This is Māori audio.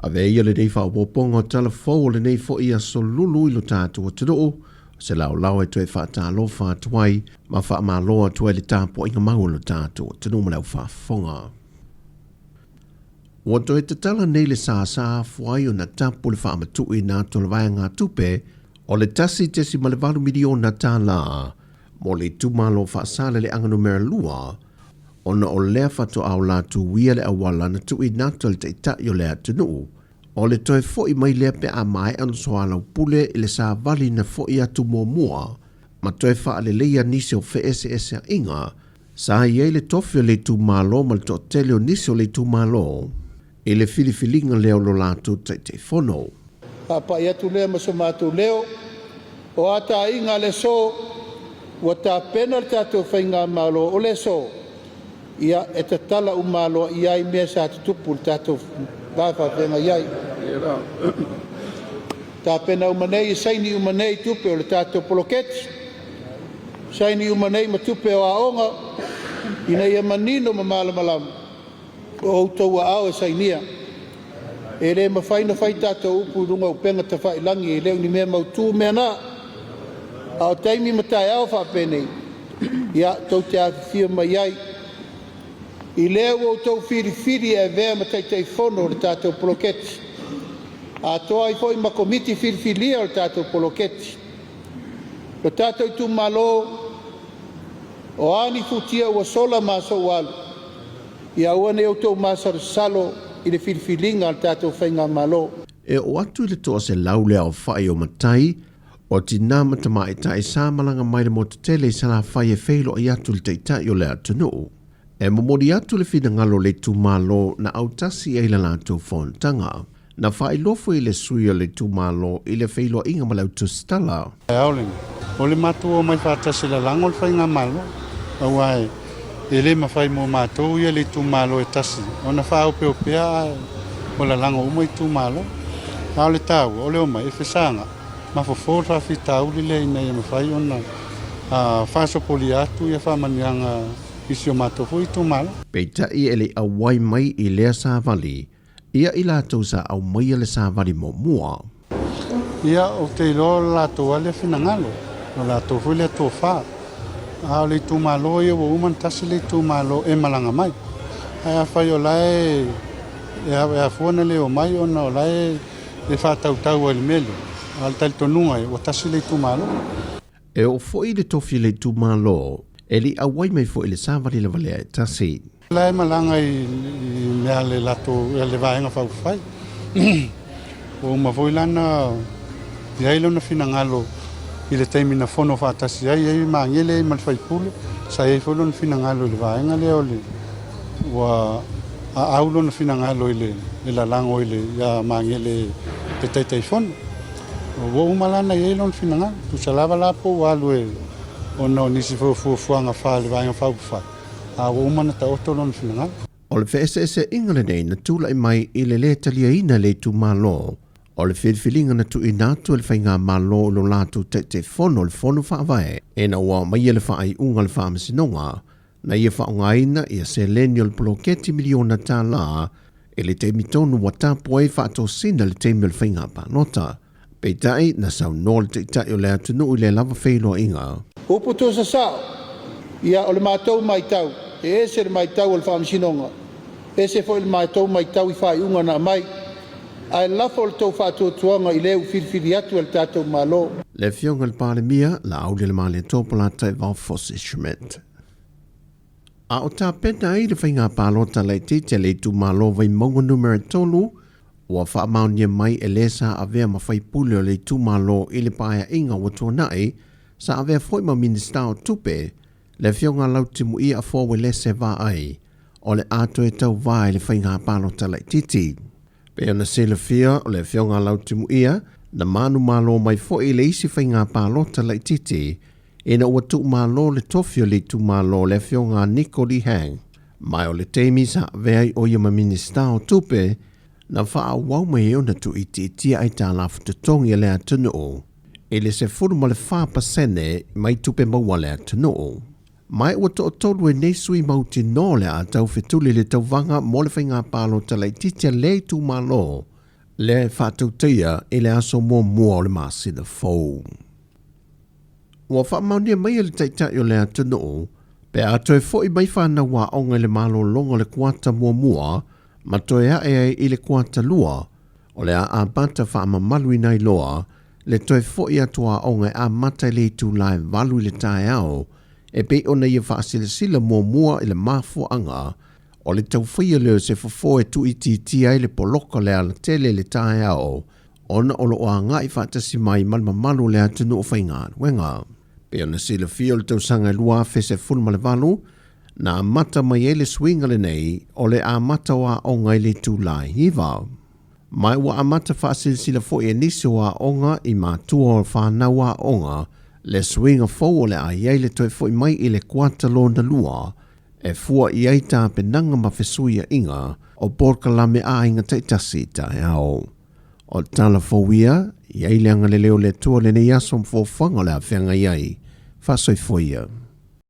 Ave ia le nei whaoponga telefo le nei fo ia so lulu ilo tātua tiro, se lau e tue whaata alofa tuai, ma wha ma loa tuai le tāpo inga maulu tātua tino ma lau whaafonga. Wa toe te tala nei le sāsā fuai o na tapu le whaamatui nā tola vai ngā tupe, o le tasi tesi ma le 8 miliona tāla, mo le tumalo whaasale le anganu mera lua, ona o lea whato au la tu wia le awala na tui natol te itai o lea tunu. O le toe foi mai lea pe a mai anu soalau pule i le sa vali na foi atu mua, ma toe wha le leia nisi o ese a inga, sa iei le tofio le tu malo ma le to teleo nisi o le tu malo, i le filifilinga leo lo latu te fono. Pa iatu lea masomatu leo, o ata inga le so, wa ta pena le tato whainga malo o le so, ia e te tala umalo iai mea sa tutupu tato wafa venga iai. Ta pena umanei, saini umanei tupe o le tato poloketi, saini umanei ma tupe o aonga, ina ia manino ma malamalam, o tau a ao e sainia. E le mawhaina whai tato upu runga upenga ta whai langi, e leo ni mea mautu mea na, ao taimi matai ao whapenei, ia tau te awhia mai iai, I leo o tau whiri e vea ma tai fono le tātou poloketi. A toa I foi ma komiti whiri o le tātou poloketi. Le tātou tu malo o ani futia ua sola maso walu. Ia uane o tau masar salo I le whiriwhiringa le tātou whainga malo. E o atu le toa se laulea o whai o matai, o tina matama I tai sāmalanga mai le mo te tele sa la whai e whailo I atu le teitai o lea tunu. E momori atu le whina ngalo le tūmalo na autasi e la lātou whontanga. Na whai lofo I le sui o le tūmalo I le whailo inga malau tu stala. E auleng, o le mātua o mai whātasi la lango le whainga malo. Au ai, e le mawhai mo mātou ia le tūmalo e tasi. O na whaupe o pia o la lango umai tūmalo. Au le tau, o le o mai e whesanga. Mawhawhor whawhi tau li le ina ia mawhai o na whasopoli atu ia whamanianga isi o mātou hui tūmalo. Peitai e le awai mai I lea sāvali, ia I lātou sa au mai le sāvali mo mua. Ia o te ilo lātou ale whinangalo, o lātou hui le tō whā. Ao le tūmalo ia o uman tasi le tūmalo e malanga mai. Ai a whai o lae, e a fuana le o mai ona o lae e whātautau e le mele. Al tali tonunga e o tasi le tūmalo. E o foi le tofi le tūmalo, e li awai mai fo le sāwari le valea e tasi. Lai malanga I mea le lato, le vaenga whauwhai. O mawoi lana, I ailo na whinangalo I le teimi na whono whātasi ai, ei maangele I malwhai pule, sa ei whono na whinangalo le vaenga leo le. Wa a aulo na whinangalo I le lalango I le, ia maangele te teitei whono. O umalana I ailo na whinangalo, tu salawa lapo walu e, o no nisi fuanga whale vaenga whauwhai. A o umana ta otolo na whinanga. O le whaese ingale nei na tūla I mai I le le talia ina le tu malo. O le whirwhilinga na tu I nātu le whainga malo lo lātu te whono le whono whaavae. E na ua mai le whaai unga le whaamasinonga. Na ia whaongaina ia se lenio le poloketi miliona tāla. E le te mitonu wa tāpua e whaato sina le teimio le whainga pānota. Peitai na sau no le te itai o le atunu I le lava whailo inga. Upu tō sa sao, ia o le mātou mai tau, e ese le mai tau o le whaamisinonga. Ese fo le mātou mai tau I whai unga na mai, ai lafo le tau whātuatuanga I leu whirwhiri atu le tātou malo. Le fionga le pālemia, la aule le male tōpala tai Valfosse Schmidt. A o tā pena I le whainga pālota le te le tu malo vai maunga numera tolu, ua whaamaunia mai e lesa a vea mawhai pule o le tu malo I le paia inga wa tuanai, sa avea foi ma minista o tupe, le fionga lau timu I a fōwe lese vā ai, o le ato e tau vā le whainga pālota le titi. Pe ona se le fia o le fionga lau timu ia, na manu malo mai foi le isi whainga pālota le titi, e na ua tu malo le tofio le tu malo le fionga Nikoli Hang. Mai o le teimi sa avea o ia ma minista o tupe, na wha wau mai ona tu iti tia ai tā la whatutongi le atunu o. E le se furu ma le 4% mai tupe maua le atunu o. Mai ua to tolu e nesui mauti no le a tau fetuli le tau vanga mo le whainga pālo ta le titia le tu malo. le whātautia e le aso mua o le masi the fou. Ua whamaunia mai le taitai o le atunu o, pe a toi fo i mai whana wā onga le malo longa le kuata mua, ma toi hae i le kuata lua, o le a bata whaamamalu i nai loa, le toi fo i atua onga a mata le tu lai valu le tae ao, e pe ona ia whaasilasila mua i le mafo anga, o le tauwhia leo se fofo e tu i titi ai le poloka le ala tele le tae ao, ona olo o a ngai whaatasi mai malmamalu le atunu o whainga wenga. Pe ona sila fio le tausanga lua fese fulma le valu, na mata mai e le swinga le nei, o le a mata wa onga i le tu lai hiva. Mai wa a mata whaasilasila fo e nisi wa onga i mātua o whanau wa onga, le swinga fo o le a iei le toi fo i mai i le kuata londa lua, e fua i eita penanga mawhesuia inga o porkalame a inga teitasi tae ao. O Tala fowia, iei leanga le leo le tua le nei asom fo whanga le a whenga iei, whasoi foia.